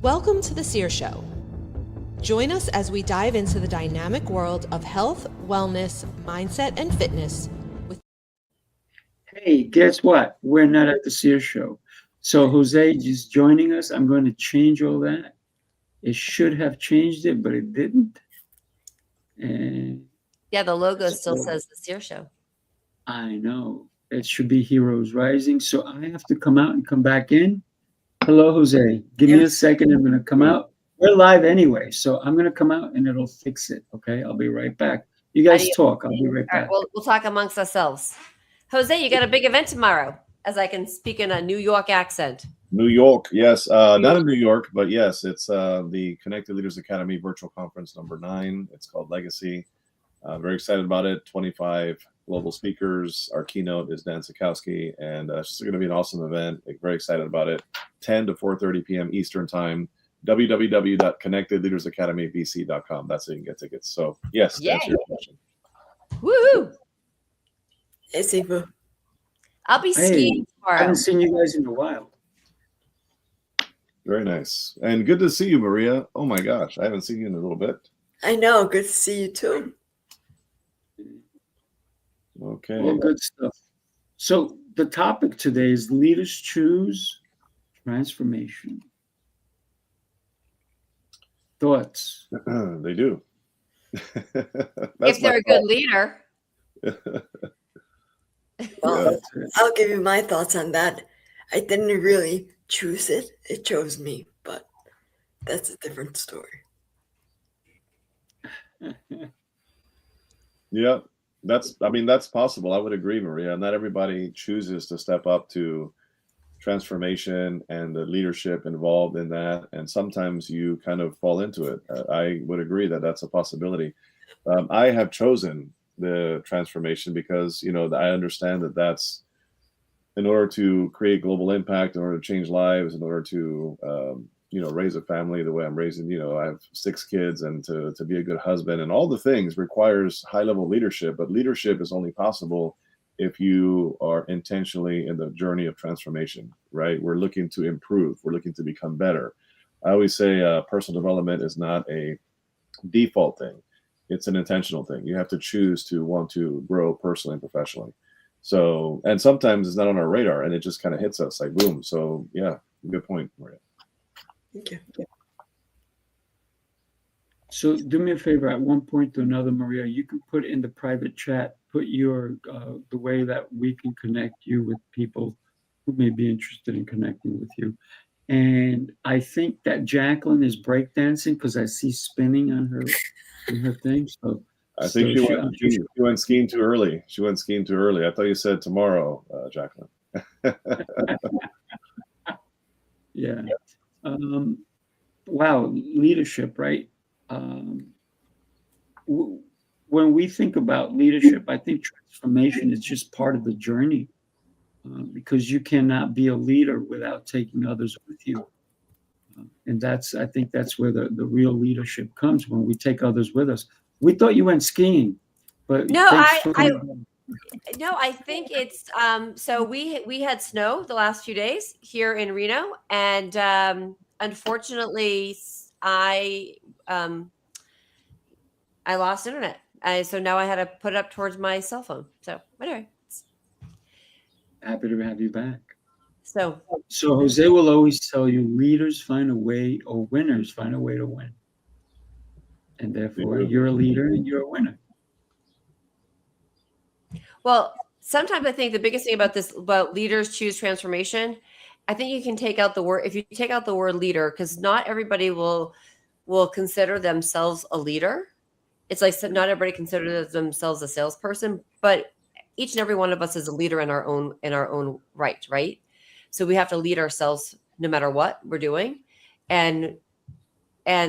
Welcome to The Sear Show. Join us as we dive into the dynamic world of health, wellness, mindset, and fitness. Hey, guess what? We're not at the Sear Show. So Jose is joining us. I'm going to change all that. It should have changed it, but it didn't. And yeah, the logo still says The Sear Show. I know. It should be Heroes Rising. So I have to come out and come back in. Hello, Jose. Give me a second. I'm going to come out. We're live anyway, so I'm going to come out and it'll fix it. Okay, I'll be right back. You guys talk. I'll be right back. Right, we'll talk amongst ourselves. Jose, you got a big event tomorrow, as I can speak in a New York accent. New York, yes. Not in New York, but yes, it's the Connected Leaders Academy virtual conference number 9. It's called Legacy. Very excited about it. 25 global speakers. Our keynote is Dan Sikowski, and it's just going to be an awesome event. Very excited about it. 10 to 4:30 p.m. Eastern Time. www.connectedleadersacademybc.com. That's how you can get tickets. So, yes, to answer your question. Woo! Hey, Sifu. I'll be skiing tomorrow. I haven't seen you guys in a while. Very nice. And good to see you, Maria. Oh, my gosh. I haven't seen you in a little bit. I know. Good to see you, too. Okay. Well, good stuff. So the topic today is leaders choose transformation. Thoughts? They do. If they're a good leader. Well, I'll give you my thoughts on that. I didn't really choose it. It chose me, but that's a different story. Yeah, that's possible. I would agree, Maria. Not everybody chooses to step up to transformation and the leadership involved in that. And sometimes you kind of fall into it. I would agree that that's a possibility. I have chosen the transformation because, I understand that that's in order to create global impact, in order to change lives, in order to, raise a family the way I'm raising, I have 6 kids, and to be a good husband and all the things requires high level leadership. But leadership is only possible if you are intentionally in the journey of transformation, right? We're looking to improve. We're looking to become better. I always say personal development is not a default thing. It's an intentional thing. You have to choose to want to grow personally and professionally. So, and sometimes it's not on our radar and it just kind of hits us like boom. So yeah, good point, Maria. Thank you. So do me a favor, at one point to another, Maria, you can put in the private chat, put your the way that we can connect you with people who may be interested in connecting with you. And I think that Jacqueline is breakdancing because I see spinning on her thing. So I think she went skiing too early. She went skiing too early. I thought you said tomorrow, Jacqueline. Yeah. Wow, leadership, right? When we think about leadership, I think transformation is just part of the journey, because you cannot be a leader without taking others with you. And I think that's where the real leadership comes, when we take others with us. We thought you went skiing, but no, I think it's so we had snow the last few days here in Reno, and unfortunately I lost internet. So now I had to put it up towards my cell phone. So anyway, happy to have you back. So Jose will always tell you, leaders find a way, or winners find a way to win. And therefore, you're a leader and you're a winner. Well, sometimes I think the biggest thing about leaders choose transformation, I think you can take out the word, if you take out the word leader, because not everybody will consider themselves a leader. It's like not everybody considers themselves a salesperson, but each and every one of us is a leader in our own right? So we have to lead ourselves no matter what we're doing. And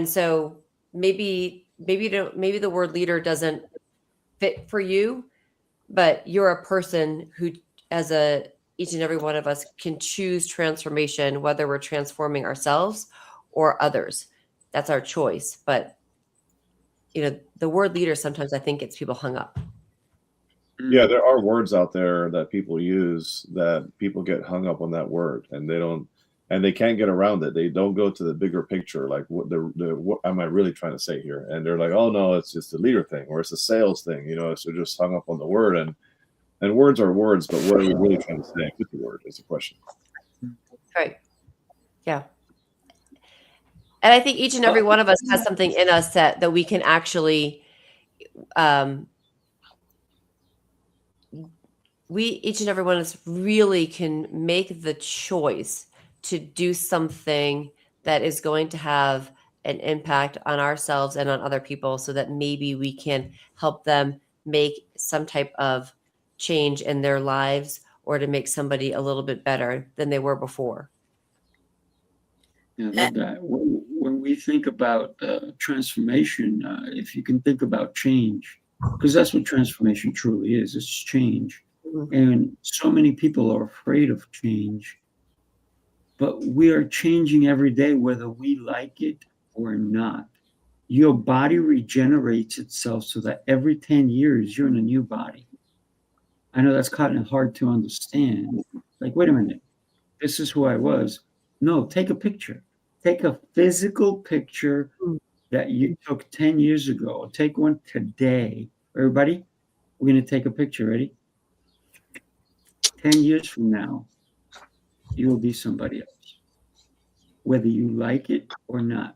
so maybe the word leader doesn't fit for you, but you're a person who, each and every one of us can choose transformation, whether we're transforming ourselves or others. That's our choice. But the word leader, sometimes I think gets people hung up. Yeah, there are words out there that people use that people get hung up on that word, and they don't and they can't get around it. They don't go to the bigger picture, like what am I really trying to say here? And they're like, oh no, it's just a leader thing, or it's a sales thing, you know. So just hung up on the word, and words are words, but what are we really trying to say with the word is the question. Right. Yeah. And I think each and every one of us has something in us that we can actually, each and every one of us really can make the choice to do something that is going to have an impact on ourselves and on other people, so that maybe we can help them make some type of change in their lives, or to make somebody a little bit better than they were before. Yeah, I love that. When we think about transformation, if you can think about change, because that's what transformation truly is, it's change. Mhm. And so many people are afraid of change, but we are changing every day, whether we like it or not. Your body regenerates itself so that every 10 years you're in a new body. I know that's kind of hard to understand. Like, wait a minute, this is who I was. No, take a picture. Take a physical picture that you took 10 years ago. Take one today. Everybody, we're going to take a picture. Ready? 10 years from now, you will be somebody else, whether you like it or not.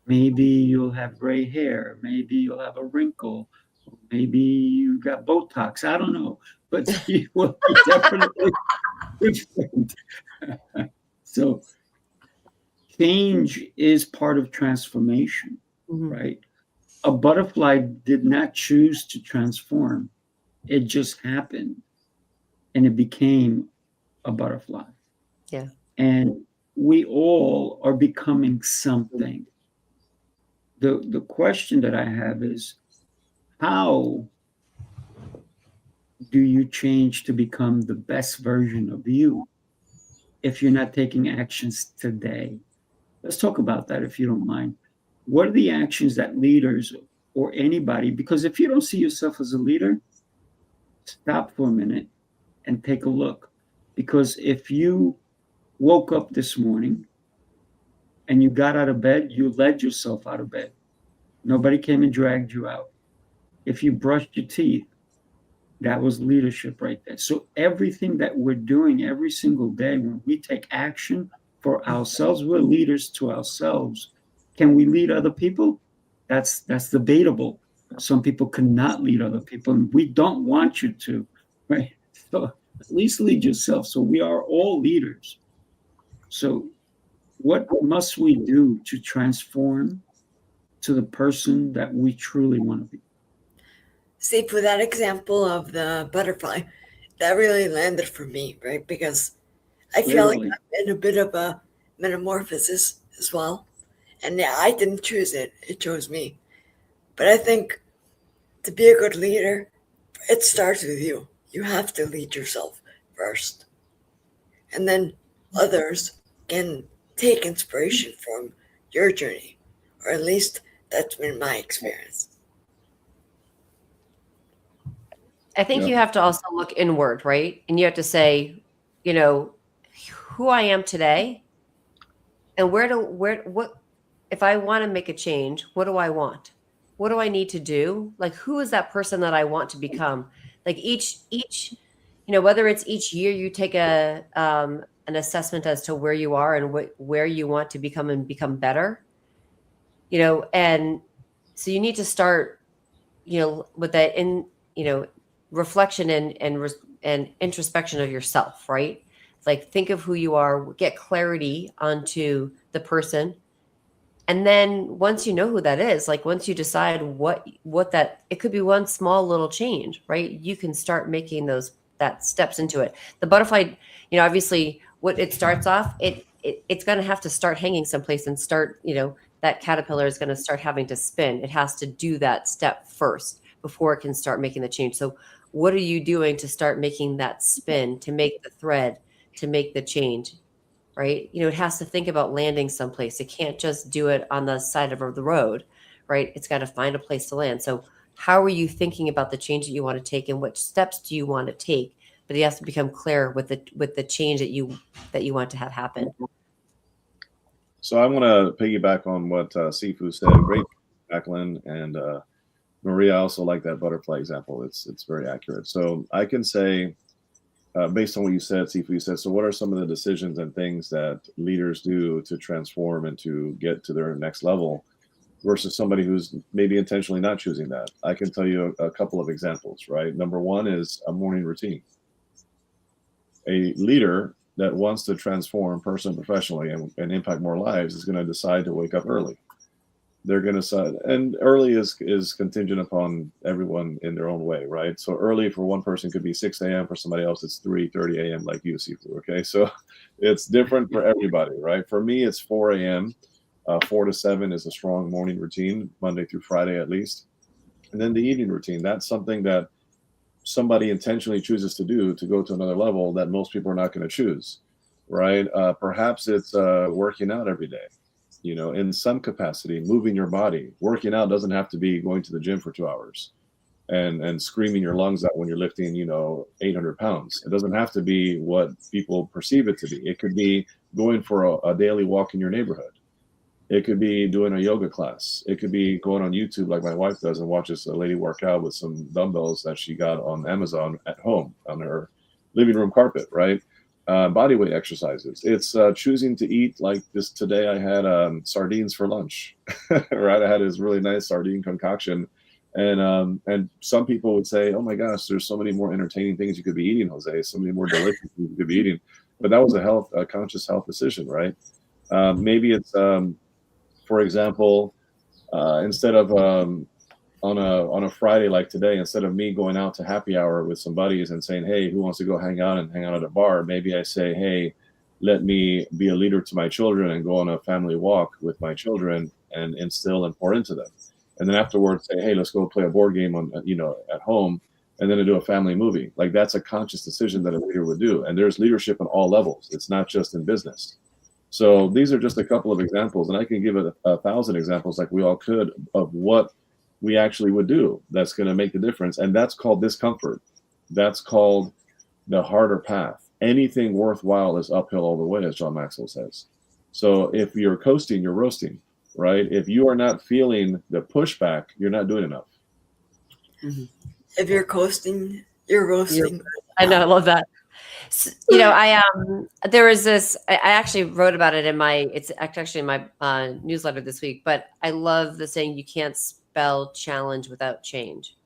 Maybe you'll have gray hair. Maybe you'll have a wrinkle. Maybe you got Botox. I don't know. But you will be definitely different. So change is part of transformation, Mhm. right? A butterfly did not choose to transform. It just happened, and it became a butterfly. Yeah. And we all are becoming something. The question that I have is, how do you change to become the best version of you if you're not taking actions today? Let's talk about that, if you don't mind. What are the actions that leaders or anybody, because if you don't see yourself as a leader, stop for a minute and take a look. Because if you woke up this morning and you got out of bed, you led yourself out of bed. Nobody came and dragged you out. If you brushed your teeth, that was leadership right there. So everything that we're doing every single day, when we take action for ourselves, we're leaders to ourselves. Can we lead other people? That's debatable. Some people cannot lead other people, and we don't want you to, right? So at least lead yourself. So we are all leaders. So what must we do to transform to the person that we truly want to be? See, for that example of the butterfly, that really landed for me, right? Because I feel like Clearly. I'm in a bit of a metamorphosis as well. And yeah, I didn't choose it, it chose me. But I think to be a good leader, it starts with you. You have to lead yourself first. And then others can take inspiration from your journey, or at least that's been my experience. I think Yeah. you have to also look inward, right? And you have to say, you know, who I am today, and what if I want to make a change, what do I want? What do I need to do? Like, who is that person that I want to become? Like each, whether it's each year you take an assessment as to where you are and where you want to become and become better, and so you need to start, with that reflection and introspection of yourself, right? Like, think of who you are, get clarity onto the person. And then once you know who that is, like once you decide what that, it could be one small little change, right? You can start making that steps into it. The butterfly, obviously what it starts off, it's going to have to start hanging someplace and start, that caterpillar is going to start having to spin. It has to do that step first before it can start making the change. So what are you doing to start making that spin, to make the thread, to make the change? Right? It has to think about landing someplace. It can't just do it on the side of the road, right? It's got to find a place to land. So how are you thinking about the change that you want to take, and what steps do you want to take? But it has to become clear with the change that you want to have happen. So I want to piggyback on what Sifu said. Great, Jacqueline, and Maria. I also like that butterfly example. It's very accurate. So I can say, based on what you said, Sifu, you said, so what are some of the decisions and things that leaders do to transform and to get to their next level versus somebody who's maybe intentionally not choosing that? I can tell you a couple of examples, right? Number one is a morning routine. A leader that wants to transform personally and professionally and impact more lives is going to decide to wake up early. They're going to decide, and early is contingent upon everyone in their own way, right? So early for one person could be 6 a.m. For somebody else, it's 3:30 a.m. like you, Sifu. Okay, so it's different for everybody, right? For me, it's 4 a.m. 4 to 7 is a strong morning routine, Monday through Friday at least, and then the evening routine. That's something that somebody intentionally chooses to do to go to another level that most people are not going to choose, right? Perhaps it's working out every day, in some capacity, moving your body. Working out doesn't have to be going to the gym for 2 hours and screaming your lungs out when you're lifting, 800 pounds. It doesn't have to be what people perceive it to be. It could be going for a daily walk in your neighborhood. It could be doing a yoga class. It could be going on YouTube like my wife does and watches a lady work out with some dumbbells that she got on Amazon at home on her living room carpet, right? Bodyweight exercises. It's choosing to eat like this. Today I had sardines for lunch, right? I had this really nice sardine concoction. And some people would say, oh my gosh, there's so many more entertaining things you could be eating, Jose, so many more delicious things you could be eating. But that was a conscious health decision, right? Maybe it's, for example, instead of on a Friday like today, instead of me going out to happy hour with some buddies and saying, hey, who wants to go hang out at a bar? Maybe I say, hey, let me be a leader to my children and go on a family walk with my children and instill and pour into them. And then afterwards say, hey, let's go play a board game at home, and then to do a family movie. Like, that's a conscious decision that a leader would do. And there's leadership on all levels. It's not just in business. So these are just a couple of examples, and I can give it 1,000 examples like we all could of what we actually would do that's going to make the difference. And that's called discomfort. That's called the harder path. Anything worthwhile is uphill all the way, as John Maxwell says. So if you're coasting, you're roasting, right? If you are not feeling the pushback, you're not doing enough. Mm-hmm. If you're coasting, you're roasting. I know, I love that. So, there was this, I actually wrote about it it's actually in my newsletter this week, but I love the saying, you can't spell challenge without change.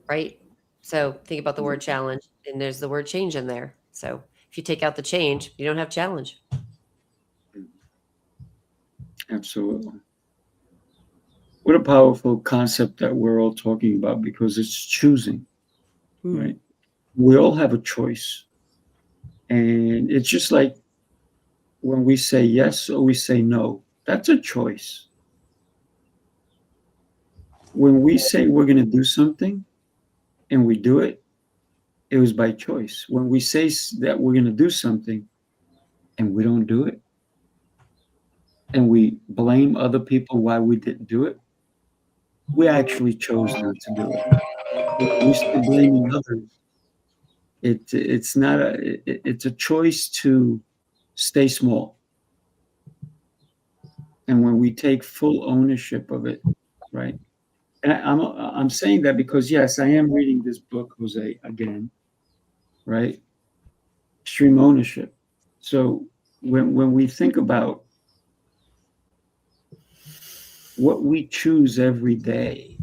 Right? So think about the word challenge, and there's the word change in there. So if you take out the change, you don't have challenge. Absolutely. What a powerful concept that we're all talking about, because it's choosing, right? We all have a choice. And it's just like when we say yes or we say no, that's a choice. When we say we're going to do something and we do it, it was by choice. When we say that we're going to do something and we don't do it, and we blame other people why we didn't do it, we actually chose not to do it. We still blaming others. It's a choice to stay small. And when we take full ownership of it, right? And I'm saying that because, yes, I am reading this book, Jose, again, right? Extreme ownership. So when we think about what we choose every day,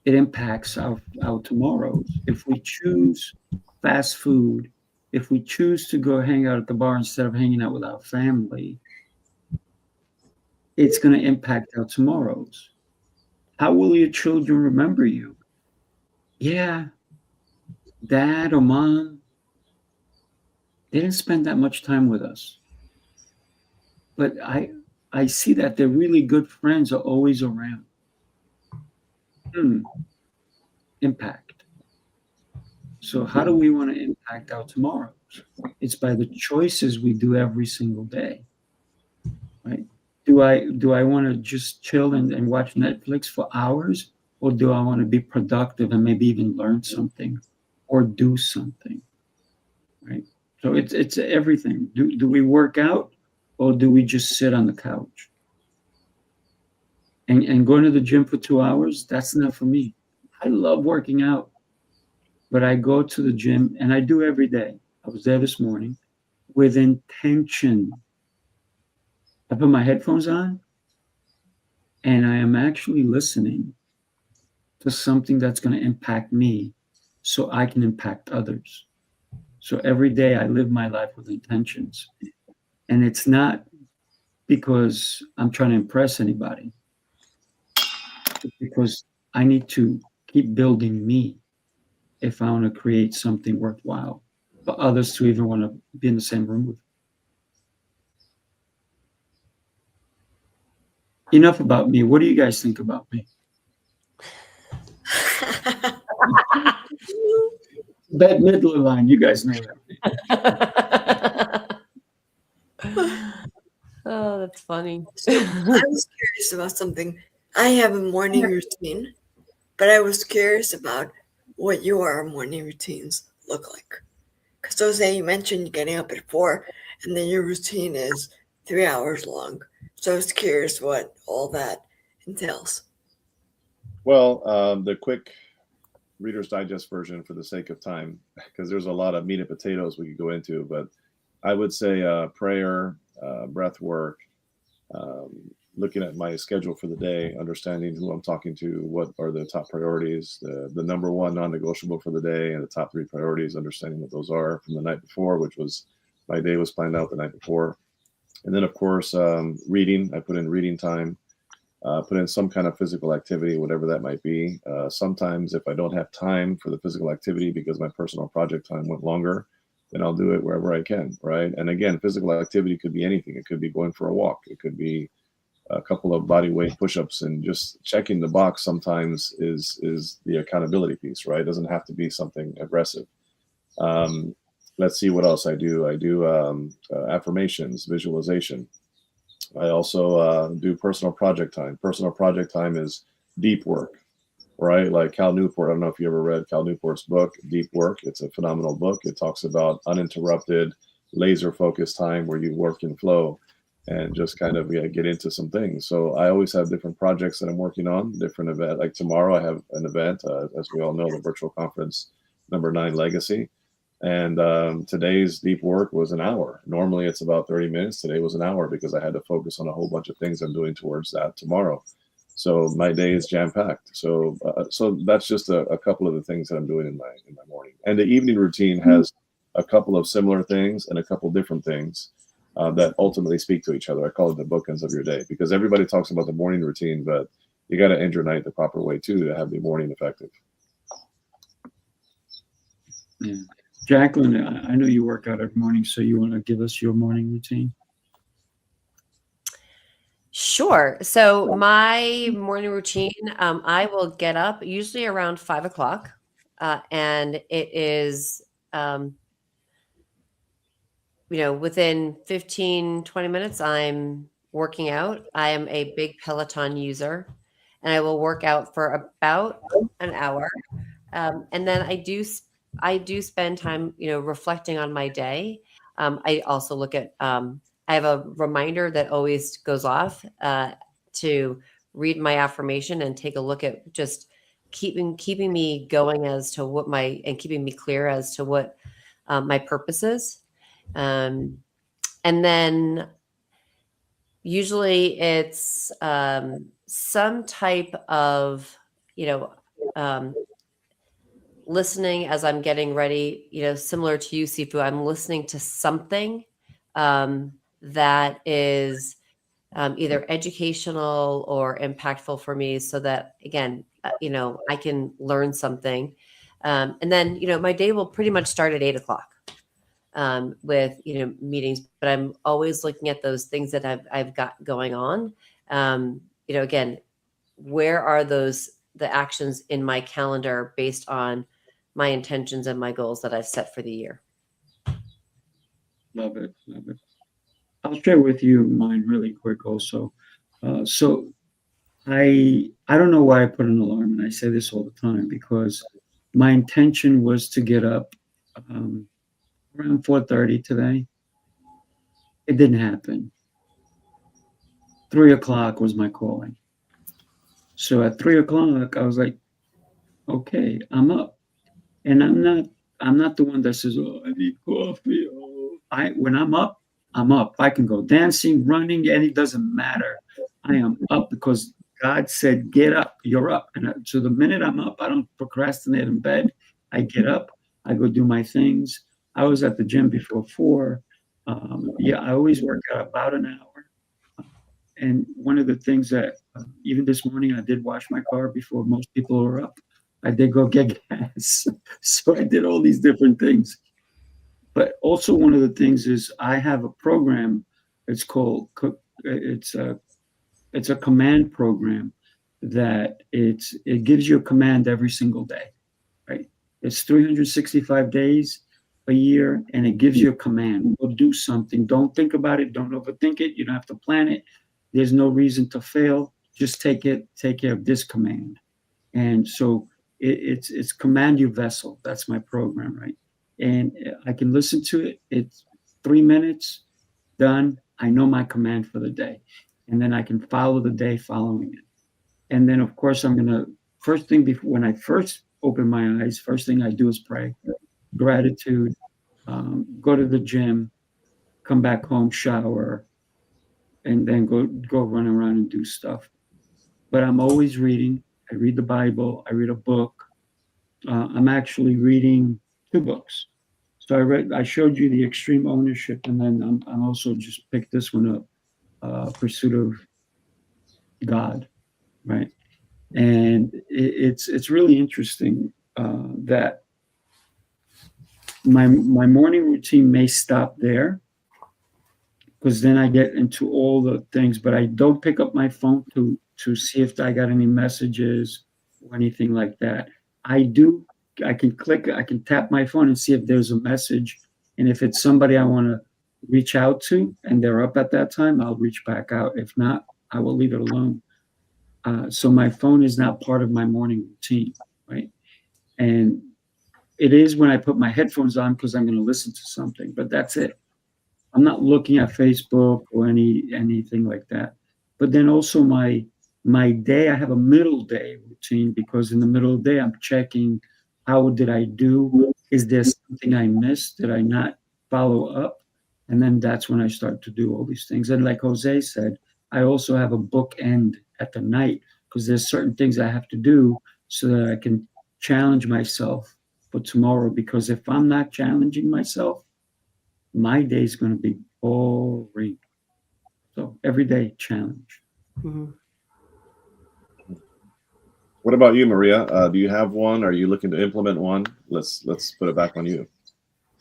it impacts our tomorrows. If we choose fast food, if we choose to go hang out at the bar instead of hanging out with our family, it's going to impact our tomorrows. How will your children remember you? Yeah, dad or mom, they didn't spend that much time with us. But I see that their really good friends are always around. Impact. So how do we want to impact our tomorrows? It's by the choices we do every single day, right? Do I want to just chill and watch Netflix for hours, or do I want to be productive and maybe even learn something or do something, right? So it's everything. Do we work out, or do we just sit on the couch? And going to the gym for 2 hours, that's not for me. I love working out, but I go to the gym, and I do every day. I was there this morning with intention. I put my headphones on, and I am actually listening to something that's going to impact me so I can impact others. So every day I live my life with intentions. And it's not because I'm trying to impress anybody. It's because I need to keep building me if I want to create something worthwhile for others to even want to be in the same room with me. Enough about me. What do you guys think about me? That middle line, you guys know that. Oh, that's funny. So I was curious about something. I have a morning routine, but I was curious about what your morning routines look like. Because Jose, you mentioned getting up at 4, and then your routine is 3 hours long. So I was curious what all that entails. Well, the quick Reader's Digest version for the sake of time, because there's a lot of meat and potatoes we could go into, but I would say prayer, breath work, looking at my schedule for the day, understanding who I'm talking to, what are the top priorities, the number one non-negotiable for the day, and the top 3 priorities, understanding what those are from the night before, which was my day was planned out the night before. And then, of course, reading. I put in reading time, put in some kind of physical activity, whatever that might be. Sometimes if I don't have time for the physical activity because my personal project time went longer, then I'll do it wherever I can, right? And again, physical activity could be anything. It could be going for a walk. It could be a couple of body weight push-ups, and just checking the box sometimes is the accountability piece, right? It doesn't have to be something aggressive. Let's see what else I do. I do affirmations, visualization. I also do personal project time. Personal project time is deep work, right? Like Cal Newport. I don't know if you ever read Cal Newport's book, Deep Work. It's a phenomenal book. It talks about uninterrupted, laser-focused time where you work in flow and just kind of get into some things. So I always have different projects that I'm working on, different event. Like tomorrow I have an event, as we all know, the virtual conference number 9 Legacy. And today's deep work was an hour. Normally it's about 30 minutes. Today was an hour because I had to focus on a whole bunch of things I'm doing towards that tomorrow. So my day is jam-packed. So that's just a couple of the things that I'm doing in my morning. And the evening routine has a couple of similar things and a couple different things that ultimately speak to each other. I call it the bookends of your day, because everybody talks about the morning routine, but you got to end your night the proper way too to have the morning effective. Yeah. Jacqueline, I know you work out every morning, so you want to give us your morning routine? Sure. So my morning routine, I will get up usually around 5 o'clock, and it is, within 15, 20 minutes, I'm working out. I am a big Peloton user, and I will work out for about an hour. And then I do spend time, reflecting on my day. I also look at, I have a reminder that always goes off to read my affirmation and take a look at just keeping me going as to and keeping me clear as to what my purpose is. And then usually it's some type of, listening as I'm getting ready, similar to you, Sifu. I'm listening to something that is either educational or impactful for me, so that, again, I can learn something. And then, my day will pretty much start at 8 o'clock with, meetings, but I'm always looking at those things that I've got going on. Again, where are the actions in my calendar based on my intentions and my goals that I've set for the year? Love it. Love it. I'll share with you mine really quick also. So I don't know why I put an alarm, and I say this all the time, because my intention was to get up around 4:30 today. It didn't happen. 3 o'clock was my calling. So at 3 o'clock, I was like, okay, I'm up. And I'm not the one that says, oh, I need coffee. Oh, when I'm up, I'm up. I can go dancing, running, and it doesn't matter. I am up because God said, get up, you're up. And so the minute I'm up, I don't procrastinate in bed. I get up, I go do my things. I was at the gym before 4. Yeah, I always work out about an hour. And one of the things that even this morning, I did wash my car before most people were up. I did go get gas. So I did all these different things. But also one of the things is I have a program. It's called, it's a command program that it gives you a command every single day, right? It's 365 days a year, and it gives you a command. Go do something. Don't think about it. Don't overthink it. You don't have to plan it. There's no reason to fail. Just take care of this command. And so it's command your vessel. That's my program, right? And I can listen to it. It's 3 minutes, done. I know my command for the day. And then I can follow the day following it. And then, of course, I'm going to, first thing before, when I first open my eyes, first thing I do is pray, gratitude, go to the gym, come back home, shower, and then go run around and do stuff. But I'm always reading. I read the Bible. I read a book. I'm actually reading 2 books. So I showed you the Extreme Ownership, and then I'm also just picked this one up, Pursuit of God, right? And it's really interesting that my morning routine may stop there, because then I get into all the things, but I don't pick up my phone to see if I got any messages or anything like that. I can tap my phone and see if there's a message. And if it's somebody I want to reach out to and they're up at that time, I'll reach back out. If not, I will leave it alone. So my phone is not part of my morning routine, right? And it is when I put my headphones on because I'm going to listen to something, but that's it. I'm not looking at Facebook or anything like that. But then also my day, I have a middle day routine, because in the middle of the day, I'm checking, how did I do? Is there something I missed? Did I not follow up? And then that's when I start to do all these things. And like Jose said, I also have a bookend at the night, because there's certain things I have to do so that I can challenge myself for tomorrow. Because if I'm not challenging myself, my day is going to be boring. So every day challenge. Mm-hmm. What about you, Maria? Do you have one? Are you looking to implement one? Let's put it back on you.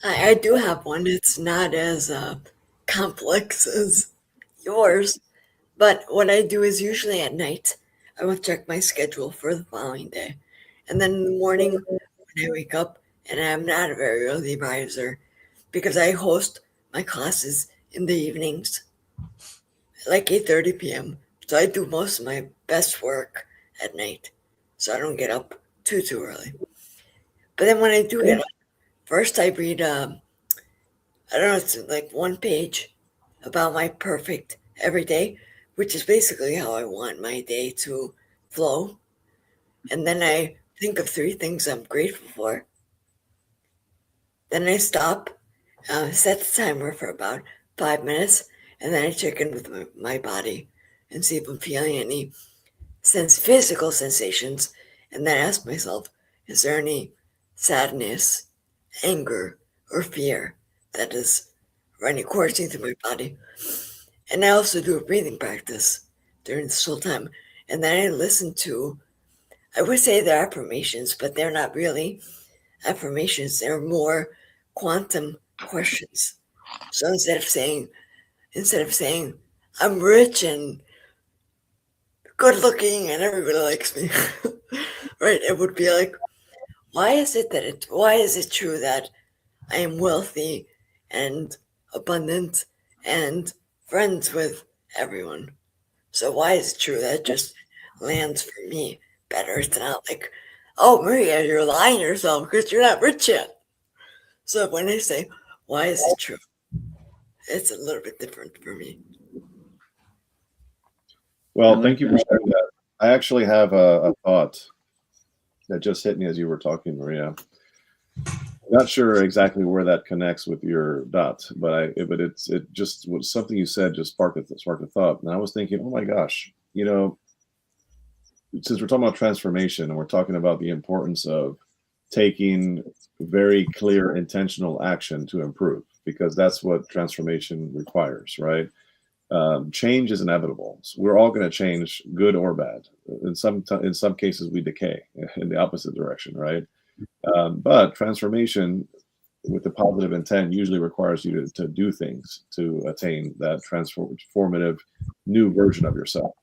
I do have one. It's not as complex as yours, but what I do is usually at night, I will check my schedule for the following day. And then in the morning, when I wake up, and I'm not a very early riser, because I host my classes in the evenings, like 8:30 p.m. So I do most of my best work at night, so I don't get up too early. But then when I do get up, first I read, I don't know, it's like 1 page about my perfect everyday, which is basically how I want my day to flow. And then I think of 3 things I'm grateful for. Then I stop, set the timer for about 5 minutes, and then I check in with my body and see if I'm feeling any physical sensations, and then ask myself, is there any sadness, anger, or fear that is running coursing through my body? And I also do a breathing practice during this whole time, and then I listen to, I would say they're affirmations, but they're not really affirmations. They're more quantum questions. So instead of saying I'm rich and good looking and everybody likes me, right? It would be like, why is it true that I am wealthy and abundant and friends with everyone? So why is it true that it just lands for me better? It's not like, oh, Maria, you're lying to yourself because you're not rich yet. So when I say, why is it true? It's a little bit different for me. Well, thank you for sharing that. I actually have a thought that just hit me as you were talking, Maria. I'm not sure exactly where that connects with your dot, but it just was something you said just sparked a thought. And I was thinking, oh my gosh, since we're talking about transformation and we're talking about the importance of taking very clear intentional action to improve, because that's what transformation requires, right? Change is inevitable. So we're all going to change, good or bad. In some cases, we decay in the opposite direction, right? But transformation with the positive intent usually requires you to do things to attain that transformative new version of yourself.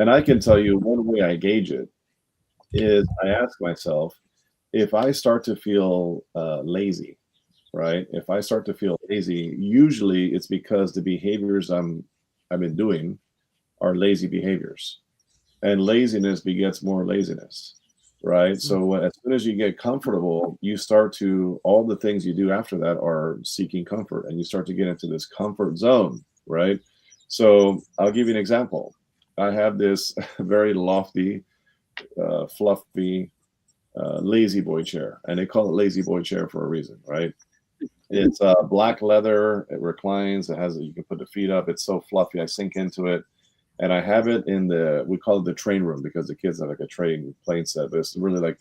And I can tell you one way I gauge it is I ask myself, if I start to feel lazy, right? If I start to feel lazy, usually it's because the behaviors I've been doing are lazy behaviors, and laziness begets more laziness, right? So as soon as you get comfortable, you start to, all the things you do after that are seeking comfort, and you start to get into this comfort zone, right? So I'll give you an example. I have this very lofty, fluffy, lazy boy chair, and they call it lazy boy chair for a reason, right? It's black leather. It reclines. You can put the feet up. It's so fluffy. I sink into it, and I have it in we call it the train room, because the kids have like a plane set, but it's really like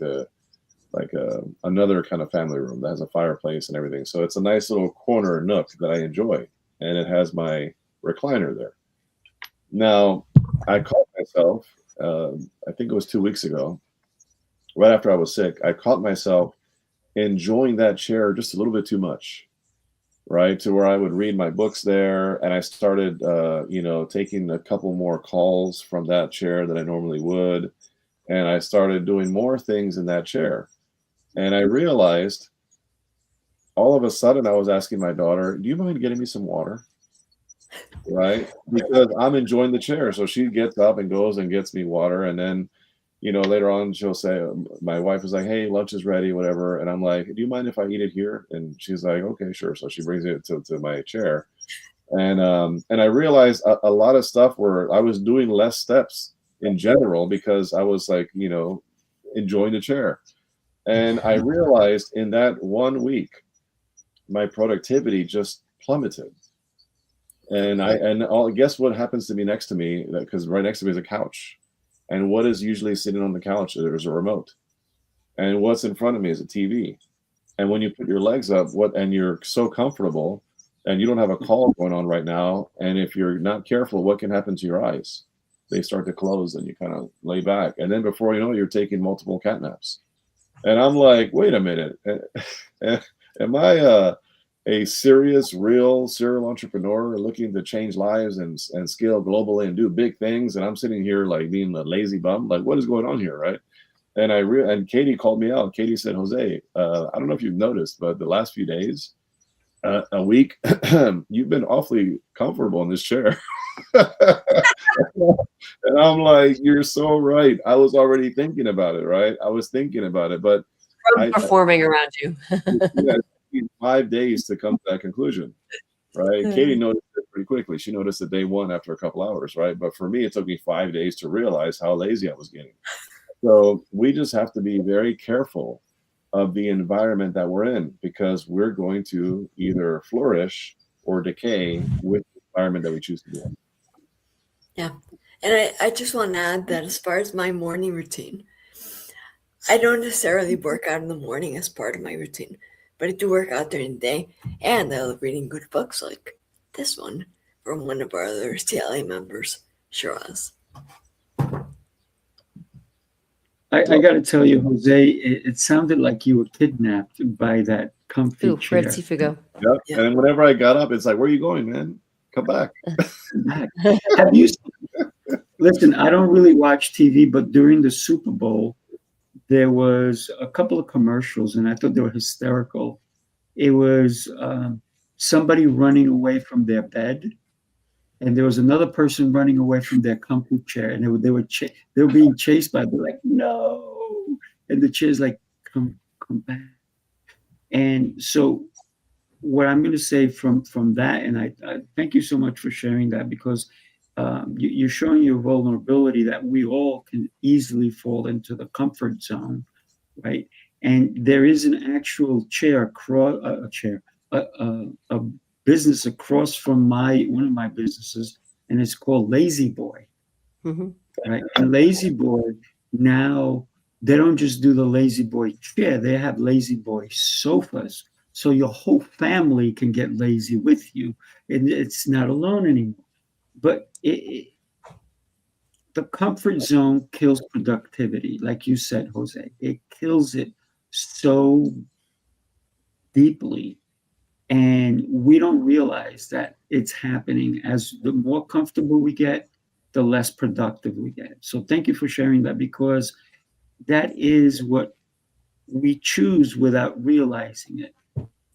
another kind of family room that has a fireplace and everything. So it's a nice little corner nook that I enjoy, and it has my recliner there. Now, I caught myself, I think it was 2 weeks ago, right after I was sick, I caught myself enjoying that chair just a little bit too much, right? To where I would read my books there, and I started, taking a couple more calls from that chair than I normally would. And I started doing more things in that chair. And I realized all of a sudden I was asking my daughter, do you mind getting me some water? Right? Because I'm enjoying the chair. So she gets up and goes and gets me water. And then, later on she'll say, my wife is like, hey, lunch is ready, whatever. And I'm like, do you mind if I eat it here? And she's like, okay, sure. So she brings it to my chair. And I realized a lot of stuff where I was doing less steps in general because I was like, enjoying the chair. And I realized in that 1 week, my productivity just plummeted. And guess what happens to me next to me? Because right next to me is a couch. And what is usually sitting on the couch? There's a remote. And what's in front of me is a TV. And when you put your legs up, and you're so comfortable, and you don't have a call going on right now, and if you're not careful, what can happen to your eyes? They start to close, and you kind of lay back. And then before you know it, you're taking multiple cat naps. And I'm like, wait a minute. Am I a serious, real serial entrepreneur looking to change lives and scale globally and do big things? And I'm sitting here like being a lazy bum. Like, what is going on here, right? And and Katie called me out. Katie said, Jose, I don't know if you've noticed, but the last few days, a week, you've been awfully comfortable in this chair. And I'm like, you're so right. I was already thinking about it, right? I was thinking about it, but performing around you. Yeah, it took me 5 days to come to that conclusion, right? Katie noticed it pretty quickly. She noticed it day one after a couple hours, right? But for me, it took me 5 days to realize how lazy I was getting. So we just have to be very careful of the environment that we're in, because we're going to either flourish or decay with the environment that we choose to be in. Yeah. And I just want to add that as far as my morning routine, I don't necessarily work out in the morning as part of my routine, but I do work out during the day, and I love reading good books like this one from one of our other CLA members, Shiraz. I got to tell you, Jose, it sounded like you were kidnapped by that comfy Ooh, chair. where did Sifu go? Yep. Yeah. And then whenever I got up, it's like, where are you going, man? Come back. Have you? Listen, I don't really watch TV, but during the Super Bowl, there was a couple of commercials, and I thought they were hysterical. It was somebody running away from their bed, and there was another person running away from their comfy chair, and they were being chased by. They're like, no, and the chair's like, come back. And so what I'm going to say from that, and I thank you so much for sharing that, because you're showing your vulnerability that we all can easily fall into the comfort zone, right? And there is an actual chair, a business across from one of my businesses, and it's called Lazy Boy, right? And Lazy Boy now, they don't just do the Lazy Boy chair; they have Lazy Boy sofas, so your whole family can get lazy with you, and it's not alone anymore. But the comfort zone kills productivity, like you said, Jose. It kills it so deeply, and we don't realize that it's happening. As the more comfortable we get, the less productive we get. So thank you for sharing that, because that is what we choose without realizing it,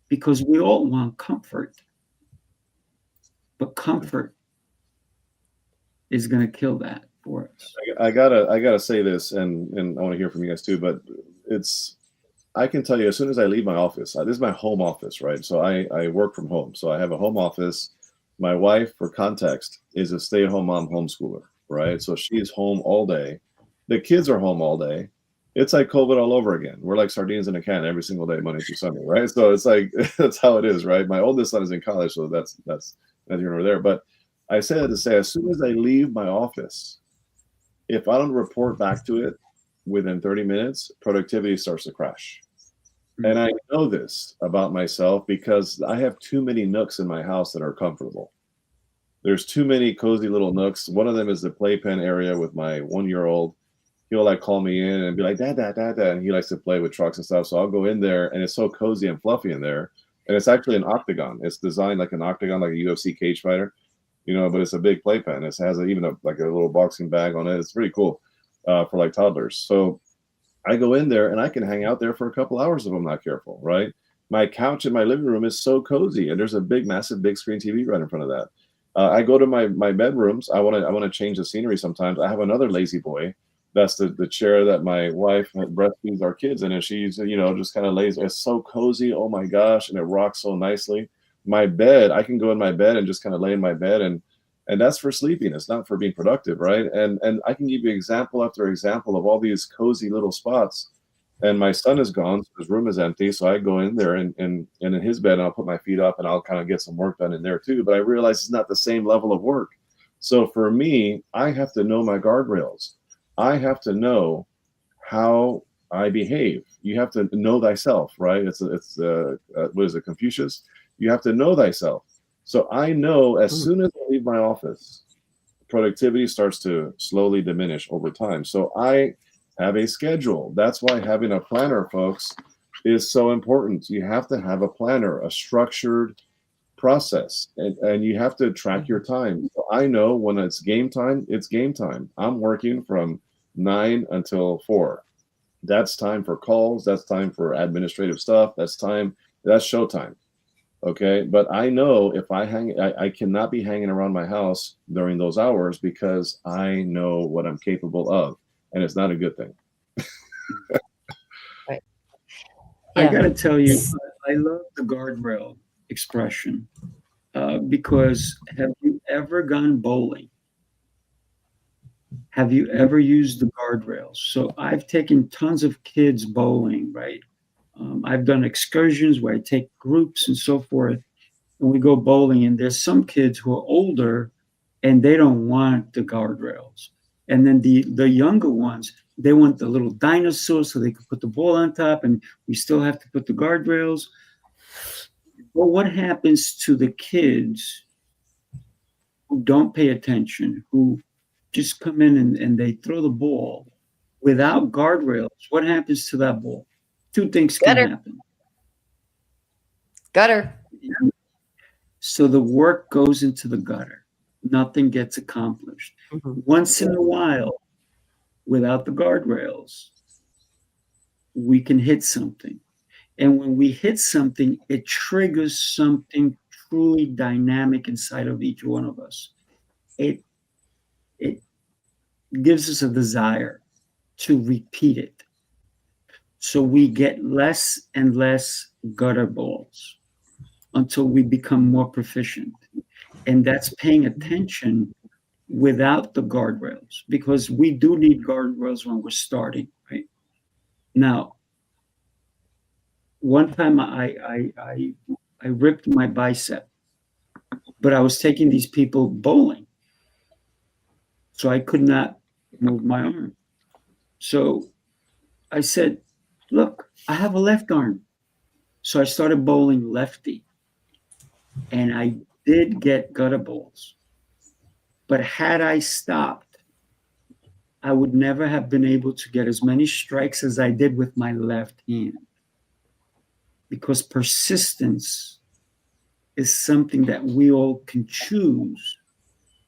because we all want comfort, but comfort is going to kill that for us. I gotta say this, and I want to hear from you guys too. But I can tell you, as soon as I leave my office, this is my home office, right? So I work from home. So I have a home office. My wife, for context, is a stay-at-home mom homeschooler, right? So she's home all day. The kids are home all day. It's like COVID all over again. We're like sardines in a can every single day, Monday through Sunday, right? So it's like that's how it is, right? My oldest son is in college, so that's neither here nor there. But I say that to say, as soon as I leave my office, if I don't report back to it within 30 minutes, productivity starts to crash. And I know this about myself because I have too many nooks in my house that are comfortable. There's too many cozy little nooks. One of them is the playpen area with my 1-year-old. He'll like call me in and be like, dad, dad, dad, dad. And he likes to play with trucks and stuff. So I'll go in there and it's so cozy and fluffy in there. And it's actually an octagon. It's designed like an octagon, like a UFC cage fighter, but it's a big playpen. It has even a little boxing bag on it. It's pretty cool for like toddlers. So I go in there and I can hang out there for a couple hours if I'm not careful, right? My couch in my living room is so cozy, and there's a massive big screen TV right in front of that. I go to my bedrooms. I want to change the scenery sometimes. I have another Lazy Boy. That's the chair that my wife breastfeeds our kids in, and she's just kind of lazy. It's so cozy. Oh my gosh, and it rocks so nicely. My bed, I can go in my bed and just kind of lay in my bed, and that's for sleeping. It's not for being productive, right? And I can give you example after example of all these cozy little spots. And my son is gone, so his room is empty. So I go in there and in his bed, and I'll put my feet up, and I'll kind of get some work done in there too. But I realize it's not the same level of work. So for me, I have to know my guardrails. I have to know how I behave. You have to know thyself, right? It's what is it, Confucius? You have to know thyself. So I know as soon as I leave my office, productivity starts to slowly diminish over time. So I have a schedule. That's why having a planner, folks, is so important. You have to have a planner, a structured process, and you have to track your time. So I know when it's game time, it's game time. I'm working from 9 until 4. That's time for calls. That's time for administrative stuff. That's showtime. Okay. But I know if I cannot be hanging around my house during those hours because I know what I'm capable of. And it's not a good thing. Right. I got to tell you, I love the guardrail expression because have you ever gone bowling? Have you ever used the guardrails? So I've taken tons of kids bowling, right? I've done excursions where I take groups and so forth, and we go bowling. And there's some kids who are older, and they don't want the guardrails. And then the younger ones, they want the little dinosaur so they can put the ball on top, and we still have to put the guardrails. But what happens to the kids who don't pay attention, who just come in and they throw the ball without guardrails? What happens to that ball? Two things can happen. Gutter. So the work goes into the gutter. Nothing gets accomplished. Once in a while, without the guardrails, we can hit something. And when we hit something, it triggers something truly dynamic inside of each one of us. It gives us a desire to repeat it. So we get less and less gutter balls until we become more proficient. And that's paying attention without the guardrails, because we do need guardrails when we're starting, right? Now, one time I ripped my bicep, but I was taking these people bowling, so I could not move my arm. So I said, look, I have a left arm. So I started bowling lefty, and I did get gutter balls. But had I stopped, I would never have been able to get as many strikes as I did with my left hand. Because persistence is something that we all can choose,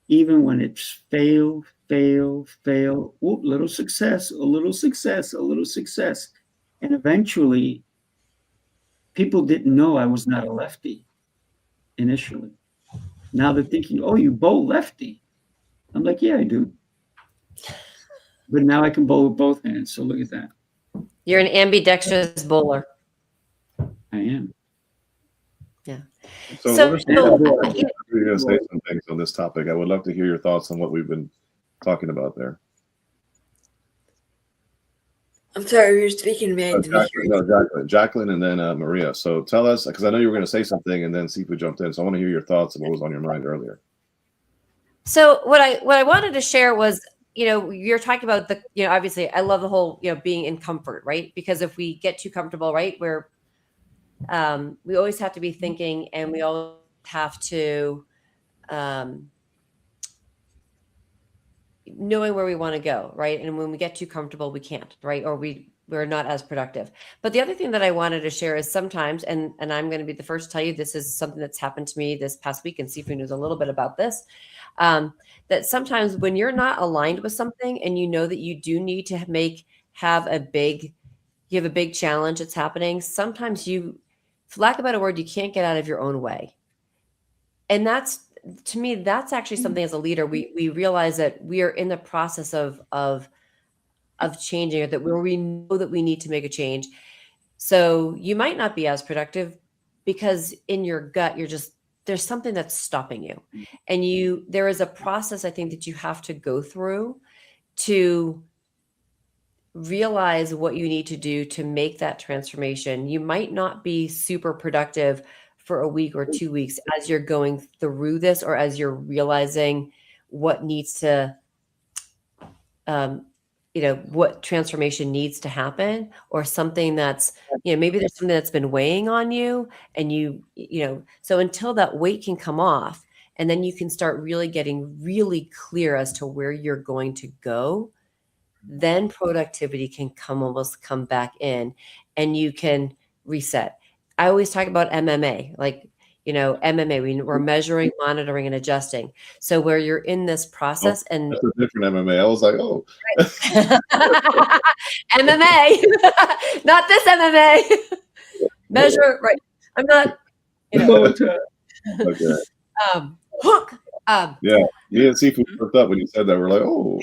even when it's fail, fail, fail, whoop, little success, a little success, a little success. And eventually, people didn't know I was not a lefty initially. Now they're thinking, oh, you bowl lefty. I'm like, yeah, I do. But now I can bowl with both hands. So look at that. You're an ambidextrous bowler. I am. Yeah. So what are some you're you going to say some things on this topic? I would love to hear your thoughts on what we've been talking about there. I'm sorry, we were speaking, man. Jacqueline, and then Maria. So tell us, because I know you were going to say something, and then Sifu jumped in. So I want to hear your thoughts and what was on your mind earlier. So what I wanted to share was, you're talking about the, obviously I love the whole, being in comfort, right? Because if we get too comfortable, right, we always have to be thinking, and we always have to knowing where we want to go, right? And when we get too comfortable, we can't, right? Or we're not as productive. But the other thing that I wanted to share is sometimes, and I'm going to be the first to tell you, this is something that's happened to me this past week, and Sifu knows a little bit about this, that sometimes when you're not aligned with something and you know that you do need to have a big challenge that's happening, sometimes you, for lack of a better word, you can't get out of your own way. And to me, that's actually something as a leader, we realize that we are in the process of changing it, where we know that we need to make a change. So you might not be as productive because in your gut, there's something that's stopping you. And there is a process, I think, that you have to go through to realize what you need to do to make that transformation. You might not be super productive for a week or 2 weeks as you're going through this, or as you're realizing what needs to, what transformation needs to happen, or something that's, maybe there's something that's been weighing on you, and so until that weight can come off, and then you can start really getting really clear as to where you're going to go, then productivity can come back in, and you can reset. I always talk about MMA, like, MMA, we're measuring, monitoring, and adjusting. So where you're in this process, and that's a different MMA. I was like, oh, MMA, not this MMA. Measure, right? I'm not, okay. Hook. Yeah, me and Sifu hooked up when you said that. We're like, oh.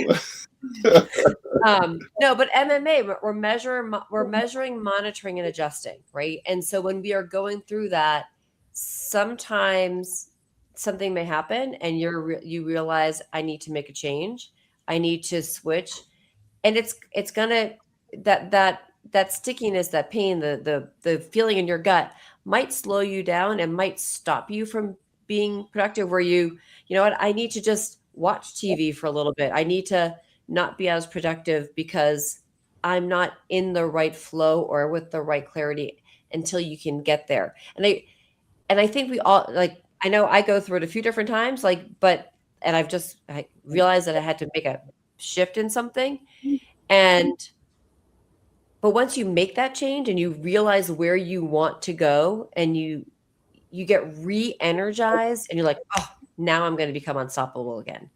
No, but MMA, we're measuring, monitoring, and adjusting, right? And so when we are going through that, sometimes something may happen, and you realize, I need to make a change, I need to switch, and it's gonna, that stickiness, that pain, the feeling in your gut might slow you down and might stop you from being productive. Where you know what, I need to just watch TV for a little bit. I need to not be as productive because I'm not in the right flow or with the right clarity until you can get there. And I think we all, like, I know I go through it a few different times, and I realized that I had to make a shift in something. But once you make that change and you realize where you want to go, and you get re-energized, and you're like, oh, now I'm going to become unstoppable again.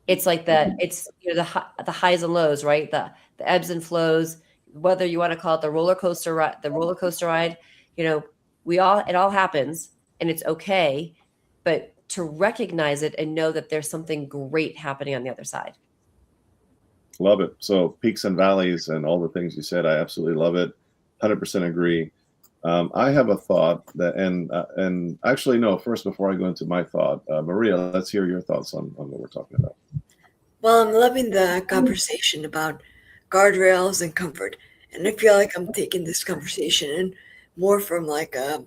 It's like that. It's the highs and lows, right? The ebbs and flows, whether you want to call it the roller coaster ride, it all happens, and it's okay. But to recognize it and know that there's something great happening on the other side. Love it. So peaks and valleys and all the things you said, I absolutely love it. 100% agree. I have a thought that, and actually, no, first, before I go into my thought, Maria, let's hear your thoughts on what we're talking about. Well, I'm loving the conversation about guardrails and comfort. And I feel like I'm taking this conversation in more from like a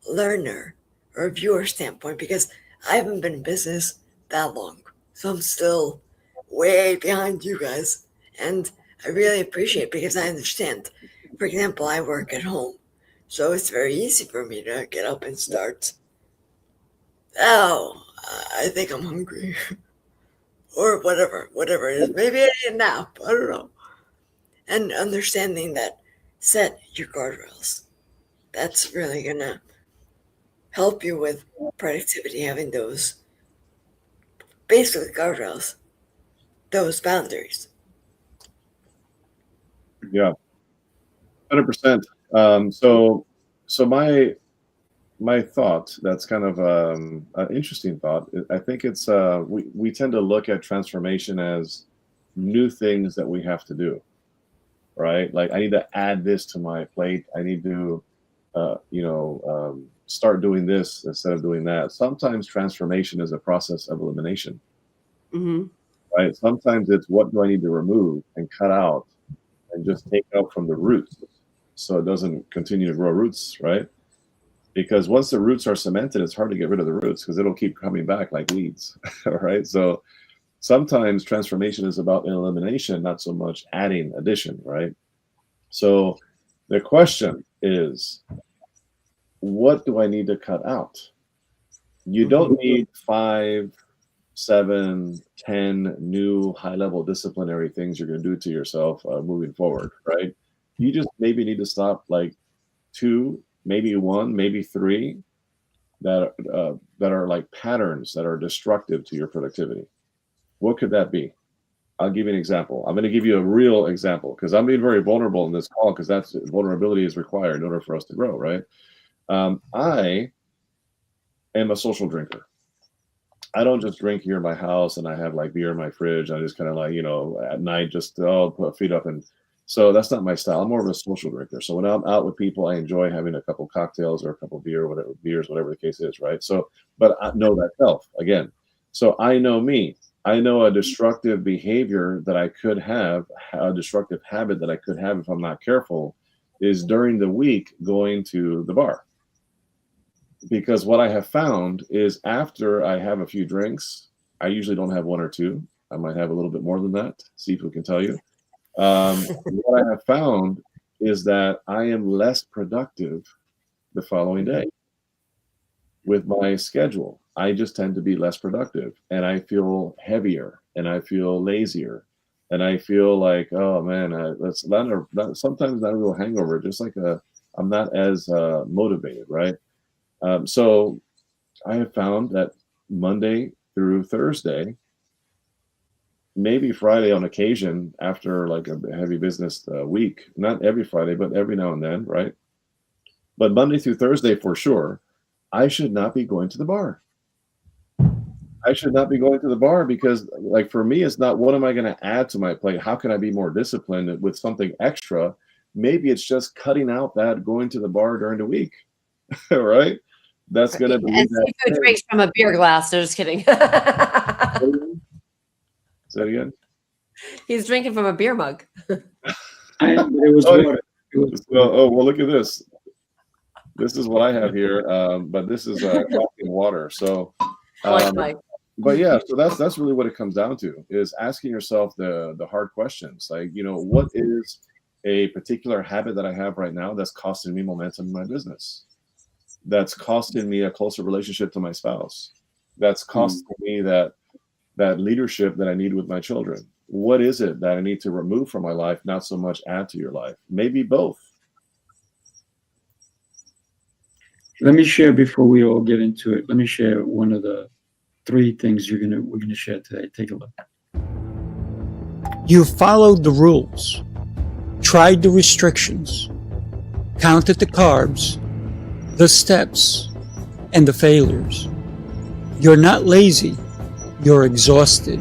learner or a viewer standpoint because I haven't been in business that long. So I'm still way behind you guys. And I really appreciate it because I understand. For example, I work at home. So it's very easy for me to get up and start. Oh, I think I'm hungry. Or whatever it is. Maybe I need a nap. I don't know. And understanding that, set your guardrails. That's really going to help you with productivity, having those, basically guardrails, those boundaries. Yeah, 100%. So my thought, that's kind of an interesting thought. I think it's we tend to look at transformation as new things that we have to do, right? Like I need to add this to my plate. I need to, start doing this instead of doing that. Sometimes transformation is a process of elimination, Mm-hmm. right? Sometimes it's what do I need to remove and cut out and just take out from the roots so it doesn't continue to grow roots, right? Because once the roots are cemented, it's hard to get rid of the roots because it'll keep coming back like weeds, all right? So sometimes transformation is about elimination, not so much adding, addition, right? So the question is, what do I need to cut out? You don't need 5, 7, 10 new high-level disciplinary things you're going to do to yourself moving forward, right? You just maybe need to stop like 2, maybe 1, maybe 3 that are like patterns that are destructive to your productivity. What could that be? I'll give you an example. I'm going to give you a real example because I'm being very vulnerable in this call because that's vulnerability is required in order for us to grow, right? I am a social drinker. I don't just drink here in my house and I have like beer in my fridge. I just kind of like, at night just put feet up. And so that's not my style. I'm more of a social drinker. So when I'm out with people, I enjoy having a couple cocktails or a couple beers, whatever the case is, right? So, but I know that self again. So I know me. I know a destructive behavior that I could have, a destructive habit that I could have if I'm not careful, is during the week going to the bar. Because what I have found is after I have a few drinks, I usually don't have 1 or 2. I might have a little bit more than that. Sifu can tell you. What I have found is that I am less productive the following day with my schedule. I just tend to be less productive and I feel heavier and I feel lazier and I feel like, oh man, that's sometimes not a real hangover, just like I'm not as motivated, right? So I have found that Monday through Thursday, maybe Friday on occasion after like a heavy business week, not every Friday, but every now and then, right? But Monday through Thursday for sure, I should not be going to the bar. I should not be going to the bar because like for me, it's not what am I going to add to my plate? How can I be more disciplined with something extra? Maybe it's just cutting out that going to the bar during the week, right? That's going to be. And Sifu drinks from a beer glass. No, just kidding. Say that again? He's drinking from a beer mug. But it was water. Well, look at this. This is what I have here, but this is coffee and water. So, but yeah, so that's really what it comes down to is asking yourself the hard questions. Like, what is a particular habit that I have right now that's costing me momentum in my business? That's costing me a closer relationship to my spouse. That's costing me that leadership that I need with my children. What is it that I need to remove from my life, not so much add to your life? Maybe both. Let me share before we all get into it. Let me share one of the 3 things we're gonna share today. Take a look. You followed the rules, tried the restrictions, counted the carbs, the steps, and the failures. You're not lazy, you're exhausted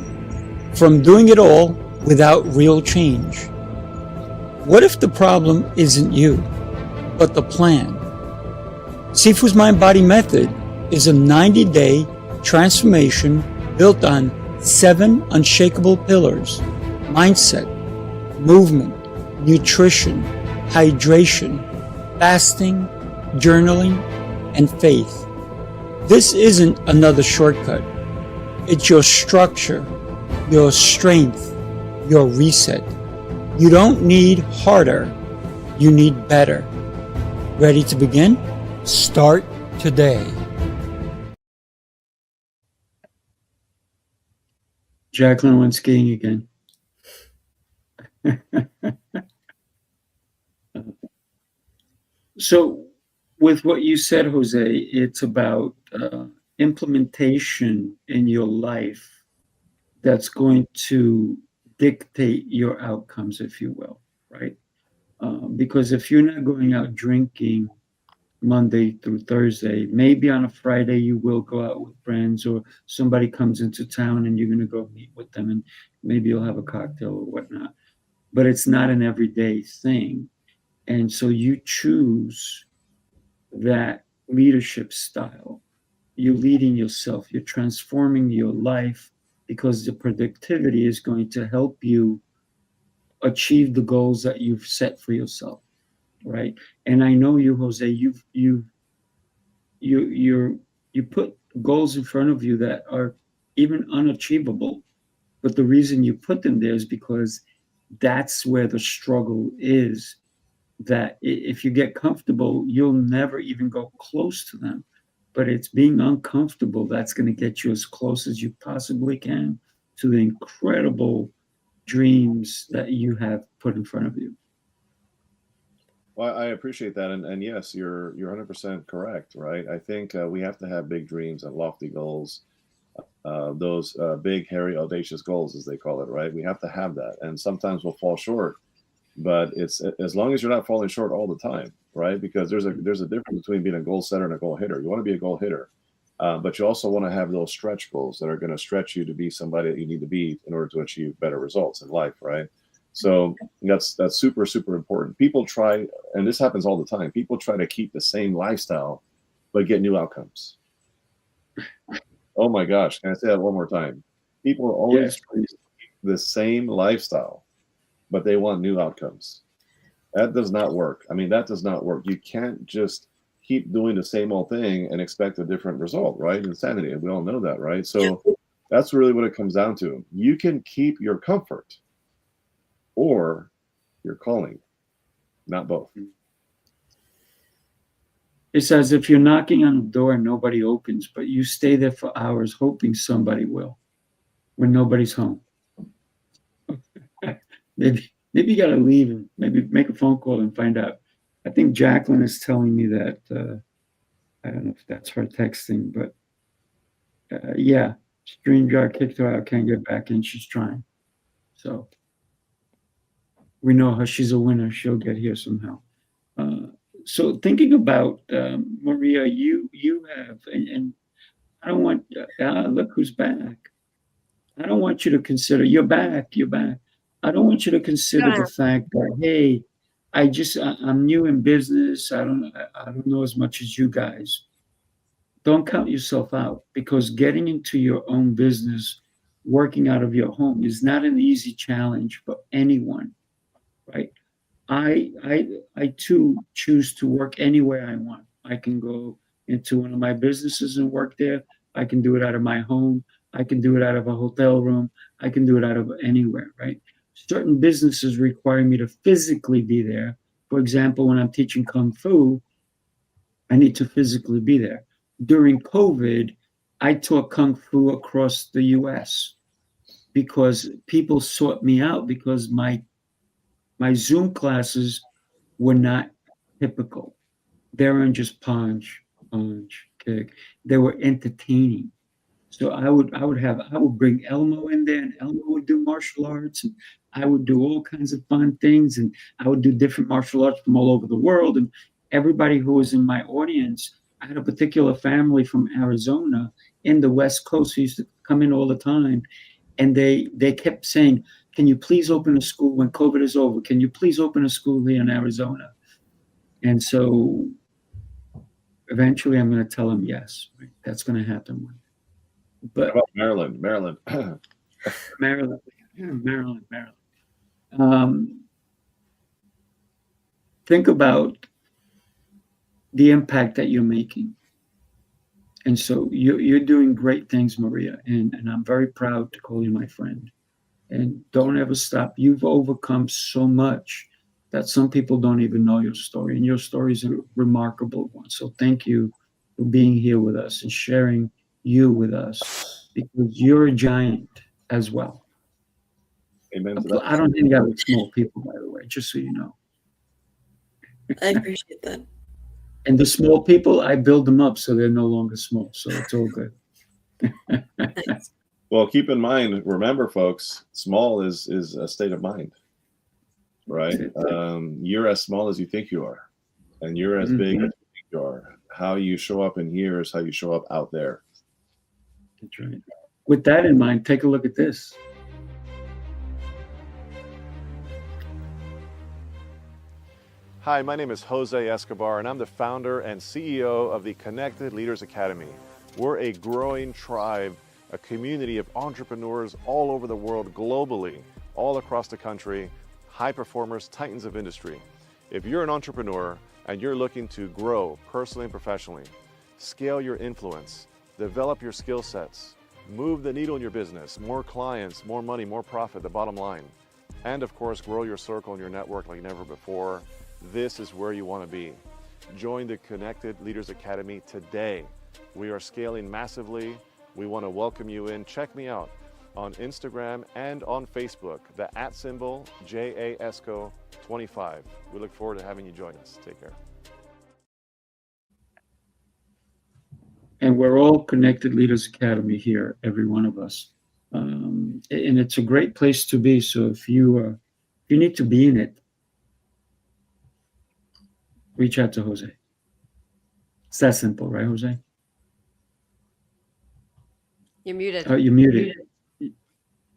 from doing it all without real change. What if the problem isn't you? but the plan. Sifu's Mind-Body Method is a 90-day transformation built on 7 unshakable pillars: mindset, movement, nutrition, hydration, fasting, journaling, and faith. This isn't another shortcut. It's your structure, your strength, your reset. You don't need harder, you need better. Ready to begin? Start today. Jacqueline went skiing again. So with what you said, Jose, it's about implementation in your life that's going to dictate your outcomes, if you will, right? Because if you're not going out drinking Monday through Thursday, maybe on a Friday you will go out with friends, or somebody comes into town and you're going to go meet with them, and maybe you'll have a cocktail or whatnot. But it's not an everyday thing. And so you choose that leadership style. You're leading yourself, you're transforming your life, because the productivity is going to help you achieve the goals that you've set for yourself, right? And I know you, Jose, you put goals in front of you that are even unachievable, but the reason you put them there is because that's where the struggle is. That if you get comfortable, you'll never even go close to them. But it's being uncomfortable that's going to get you as close as you possibly can to the incredible dreams that you have put in front of you. Well, I appreciate that, and yes, you're 100% correct, right? I think we have to have big dreams and lofty goals, those big, hairy, audacious goals, as they call it, right? We have to have that, and sometimes we'll fall short, but it's as long as you're not falling short all the time, right? Because there's a difference between being a goal setter and a goal hitter. You want to be a goal hitter, but you also want to have those stretch goals that are going to stretch you to be somebody that you need to be in order to achieve better results in life, right? So that's super, super important. People try, and this happens all the time, people try to keep the same lifestyle, but get new outcomes. Oh my gosh, can I say that one more time? People always keep the same lifestyle, but they want new outcomes. That does not work. I mean, that does not work. You can't just keep doing the same old thing and expect a different result, right? Insanity. We all know that, right? So that's really what it comes down to. You can keep your comfort or your calling, not both. It's as if you're knocking on a door and nobody opens, but you stay there for hours hoping somebody will when nobody's home. Maybe you got to leave and maybe make a phone call and find out. I think Jacqueline is telling me that, I don't know if that's her texting, but yeah, StreamYard kicked her out, can't get back in, she's trying. So we know her, she's a winner, she'll get here somehow. So thinking about, Maria, you have, and I don't want, look who's back. I don't want you to consider, you're back. I don't want you to consider the fact that, hey, I'm new in business. I don't know as much as you guys. Don't count yourself out, because getting into your own business, working out of your home, is not an easy challenge for anyone, right? I too choose to work anywhere I want. I can go into one of my businesses and work there. I can do it out of my home. I can do it out of a hotel room. I can do it out of anywhere, right? Certain businesses require me to physically be there. For example, when I'm teaching Kung Fu, I need to physically be there. During COVID, I taught Kung Fu across the US because people sought me out because my Zoom classes were not typical. They weren't just punch, kick. They were entertaining. So I would bring Elmo in there, and Elmo would do martial arts, and I would do all kinds of fun things, and I would do different martial arts from all over the world. And everybody who was in my audience, I had a particular family from Arizona in the West Coast who used to come in all the time, and they kept saying, "Can you please open a school when COVID is over? Can you please open a school here in Arizona?" And so eventually I'm going to tell him yes. Right? That's going to happen. How But about Maryland? Maryland. Maryland, yeah, Maryland. Um, think about the impact that you're making. And so you're doing great things, Maria, and I'm very proud to call you my friend. And don't ever stop. You've overcome so much that some people don't even know your story, and your story is a remarkable one. So thank you for being here with us and sharing you with us, because you're a giant as well. Amen to that. I don't hang out with small people, by the way, just so you know. I appreciate that. And the small people, I build them up so they're no longer small. So it's all good. Thanks. Well, keep in mind, remember, folks, small is a state of mind, right? You're as small as you think you are, and you're as big as you think you are. How you show up in here is how you show up out there. That's right. With that in mind, take a look at this. Hi, my name is Jose Escobar, and I'm the founder and CEO of the Connected Leaders Academy. We're a growing tribe, a community of entrepreneurs all over the world, globally, all across the country, high performers, titans of industry. If you're an entrepreneur and you're looking to grow personally and professionally, scale your influence, develop your skill sets, move the needle in your business, more clients, more money, more profit, the bottom line, and of course, grow your circle and your network like never before, this is where you want to be. Join the Connected Leaders Academy today. We are scaling massively. We want to welcome you in. Check me out on Instagram and on Facebook, the @ JAESCO25. We look forward to having you join us. Take care. And we're all Connected Leaders Academy here, every one of us. And it's a great place to be. So if you need to be in it, reach out to Jose. It's that simple, right, Jose? You're muted. Oh, you're muted.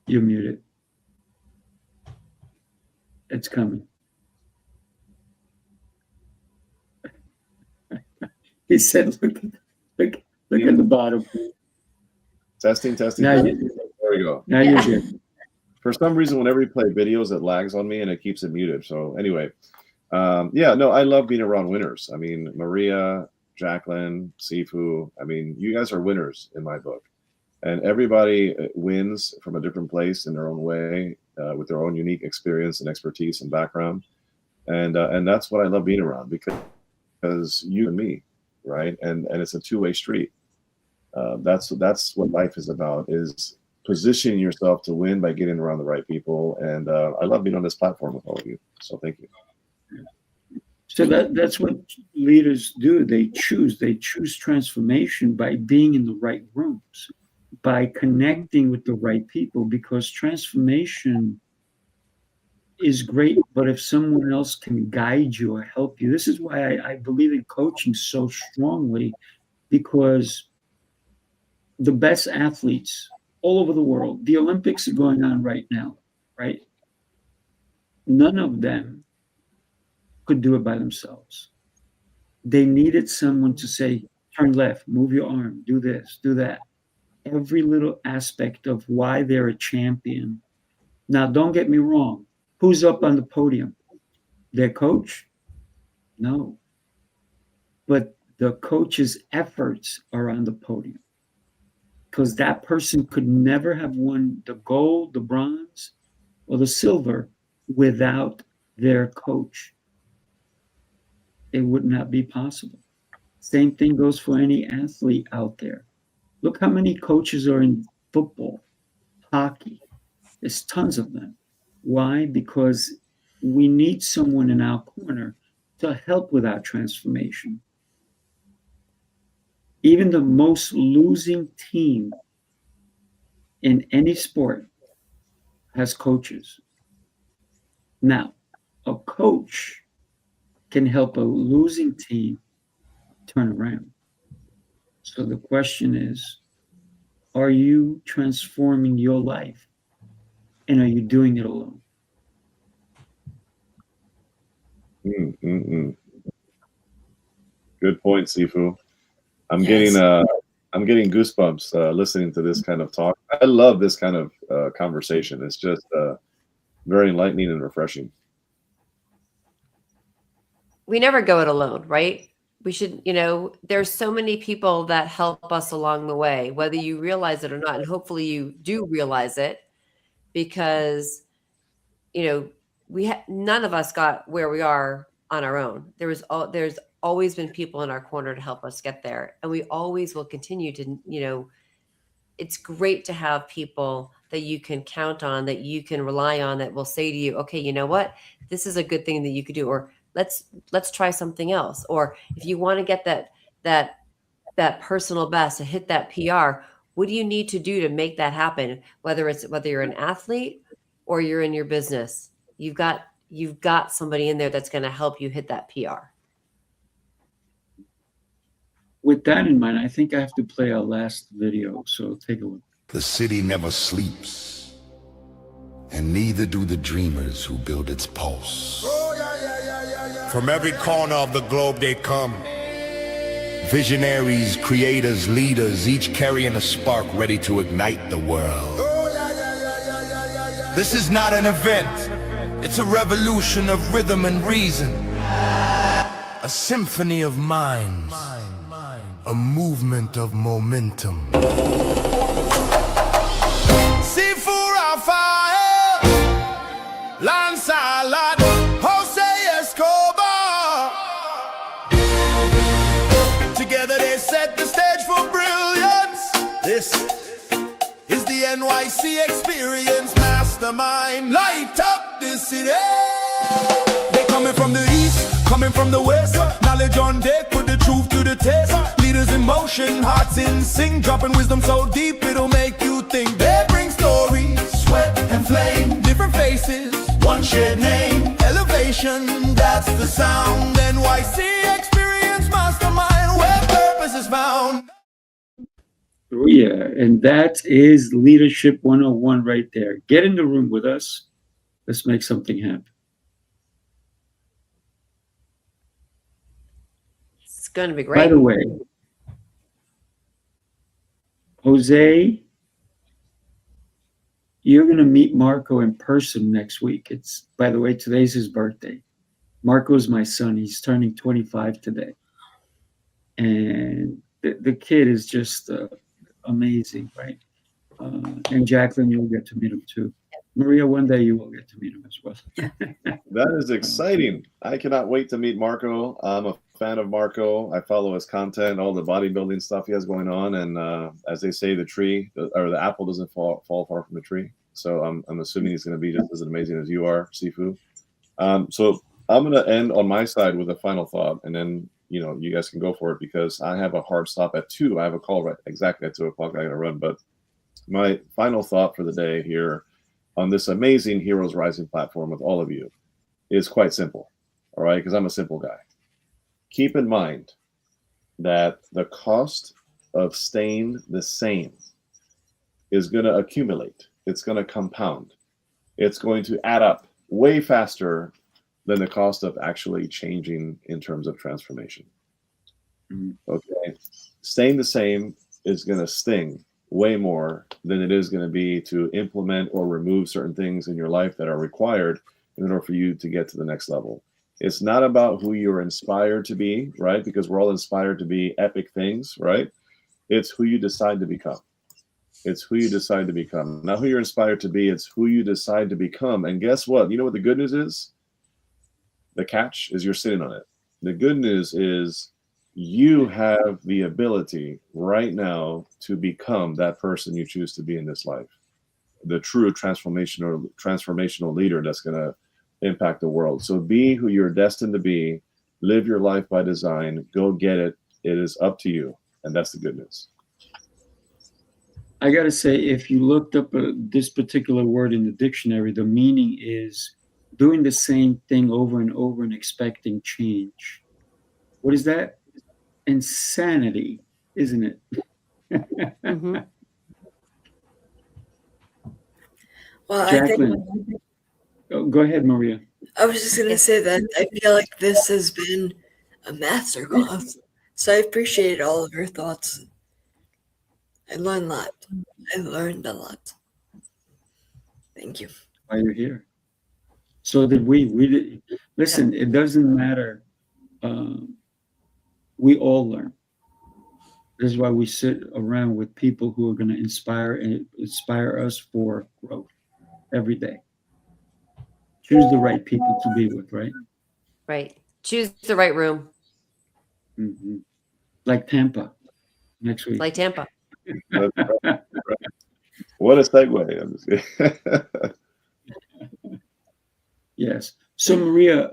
You're muted. It's coming. He said, look at the bottom. Testing. Now There we go. Now you're good. For some reason, whenever you play videos, it lags on me and it keeps it muted. So anyway, I love being around winners. I mean, Maria, Jacqueline, Sifu. I mean, you guys are winners in my book. And everybody wins from a different place in their own way, with their own unique experience and expertise and background. And that's what I love being around, because you and me, right? And it's a two-way street. That's what life is about, is positioning yourself to win by getting around the right people. And I love being on this platform with all of you. So thank you. So that's what leaders do. They choose transformation by being in the right rooms, by connecting with the right people, because transformation is great, but if someone else can guide you or help you, this is why I believe in coaching so strongly, because the best athletes all over the world, the Olympics are going on right now, right? None of them could do it by themselves. They needed someone to say, turn left, move your arm, do this, do that. Every little aspect of why they're a champion. Now, don't get me wrong. Who's up on the podium? Their coach? No. But the coach's efforts are on the podium, because that person could never have won the gold, the bronze, or the silver without their coach. It would not be possible. Same thing goes for any athlete out there. Look how many coaches are in football, hockey. There's tons of them. Why? Because we need someone in our corner to help with our transformation. Even the most losing team in any sport has coaches. Now, a coach can help a losing team turn around. So the question is, are you transforming your life? And are you doing it alone? Good point, Sifu. I'm Yes. getting goosebumps listening to this kind of talk. I love this kind of conversation. It's just very enlightening and refreshing. We never go it alone, right? We should, there's so many people that help us along the way, whether you realize it or not. And hopefully you do realize it, because, none of us got where we are on our own. There's always been people in our corner to help us get there. And we always will continue to, it's great to have people that you can count on, that you can rely on, that will say to you, okay, you know what, this is a good thing that you could do, or let's try something else. Or if you want to get that personal best, to hit that PR, what do you need to do to make that happen? Whether you're an athlete or you're in your business, you've got somebody in there that's going to help you hit that PR. With that in mind, I think I have to play our last video, so take a look. The city never sleeps, and neither do the dreamers who build its pulse. From every corner of the globe they come. Visionaries, creators, leaders, each carrying a spark ready to ignite the world. This is not an event, it's a revolution of rhythm and reason. A symphony of minds, a movement of momentum. Sifu, Rafael, Lancelot, Escobar. Together they set the stage for brilliance. This is the NYC experience. Mastermind, light up the city. They coming from the east, coming from the west. Knowledge on deck, put the truth to the test. Leaders in motion, hearts in sync, dropping wisdom so deep it'll make you think. They bring stories, sweat and flame, different faces, one shared name. Elevation, that's the sound. NYC experience, mastermind, where purpose is found. Yeah, and that is Leadership 101 right there. Get in the room with us. Let's make something happen. It's going to be great. By the way, Jose, you're going to meet Marco in person next week. By the way, today's his birthday. Marco's my son. He's turning 25 today. And the kid is just amazing, right? And Jacqueline, you'll get to meet him too. Maria, one day you will get to meet him as well. That is exciting. I cannot wait to meet Marco. I'm a fan of Marco. I follow his content, all the bodybuilding stuff he has going on. And as they say, the apple doesn't fall far from the tree. So I'm assuming he's going to be just as amazing as you are, Sifu. So I'm going to end on my side with a final thought, and then you guys can go for it, because I have a hard stop at 2. I have a call right exactly at 2 o'clock. I got to run. But my final thought for the day here on this amazing Heroes Rising platform with all of you is quite simple. All right, because I'm a simple guy. Keep in mind that the cost of staying the same is going to accumulate. It's going to compound. It's going to add up way faster than the cost of actually changing in terms of transformation. Okay, staying the same is going to sting way more than it is going to be to implement or remove certain things in your life that are required in order for you to get to the next level. It's not about who you're inspired to be, right? Because we're all inspired to be epic things, right? It's who you decide to become. It's who you decide to become. Not who you're inspired to be, it's who you decide to become. And guess what? You know what the good news is? The catch is you're sitting on it. The good news is you have the ability right now to become that person you choose to be in this life. The true transformational leader that's going to impact the world. So be who you're destined to be. Live your life by design. Go get it. It is up to you. And that's the good news. I got to say, if you looked up this particular word in the dictionary, the meaning is doing the same thing over and over and expecting change. What is that? Insanity, isn't it? Mm-hmm. Well, Jacqueline. Go ahead, Maria. I was just going to say that I feel like this has been a masterclass. So I appreciate all of your thoughts. I learned a lot. I learned a lot. Thank you. Why you're here. So did we. We did. Listen, it doesn't matter. We all learn. This is why we sit around with people who are going to inspire us for growth every day. Choose the right people to be with, right? Right. Choose the right room, Mm-hmm. Like Tampa next week. like Tampa. What a segue. I'm just kidding. Yes. So Maria,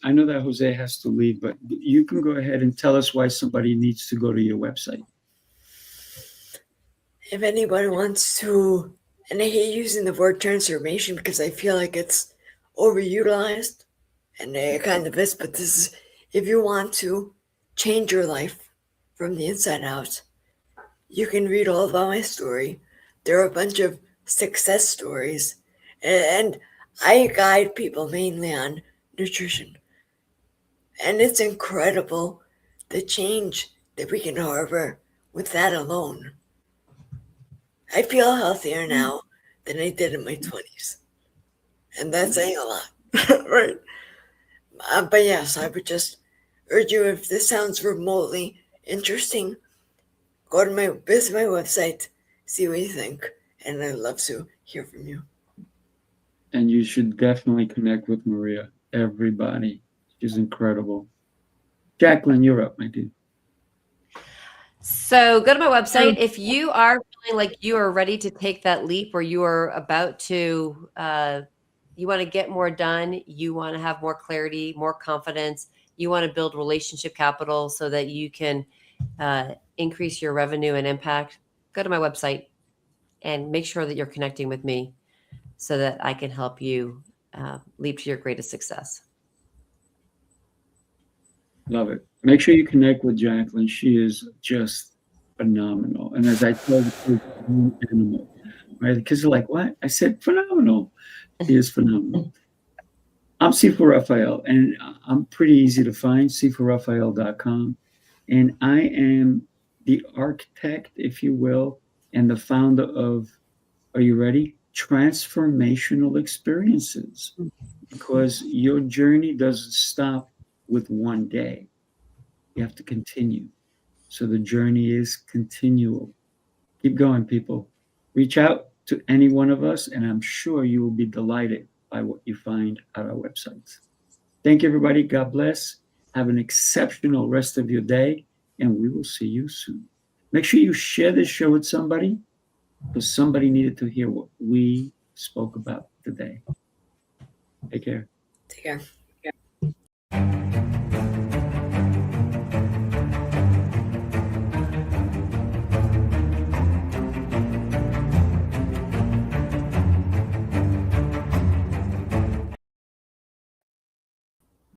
I know that Jose has to leave, but you can go ahead and tell us why somebody needs to go to your website. If anyone wants to, and I hate using the word transformation because I feel like it's overutilized, and it kind of is, but this is, if you want to change your life from the inside out, you can read all about my story. There are a bunch of success stories, and I guide people mainly on nutrition. And it's incredible the change that we can harbor with that alone. I feel healthier now than I did in my 20s. And that's saying a lot, right? But yes, I would just urge you, if this sounds remotely interesting, go to visit my website, see what you think, and I'd love to hear from you. And you should definitely connect with Maria. Everybody. She's incredible. Jacqueline, you're up, my dude. So go to my website. If you are feeling like you are ready to take that leap, or you are about to, you want to get more done, you want to have more clarity, more confidence, you want to build relationship capital so that you can increase your revenue and impact, go to my website and make sure that you're connecting with me so that I can help you leap to your greatest success. Love it. Make sure you connect with Jacqueline. She is just phenomenal. And as I told you, she's an animal, right? Because they're like, what? I said, phenomenal. She is phenomenal. I'm Sifu Rafael, and I'm pretty easy to find, sifurafael.com. And I am the architect, if you will, and the founder of, are you ready? Transformational Experiences. Because your journey doesn't stop with one day. You have to continue. So the journey is continual. Keep going, people. Reach out to any one of us, and I'm sure you will be delighted by what you find at our websites. Thank you, everybody. God bless. Have an exceptional rest of your day, and we will see you soon. Make sure you share this show with somebody, because somebody needed to hear what we spoke about today. Take care. Take care.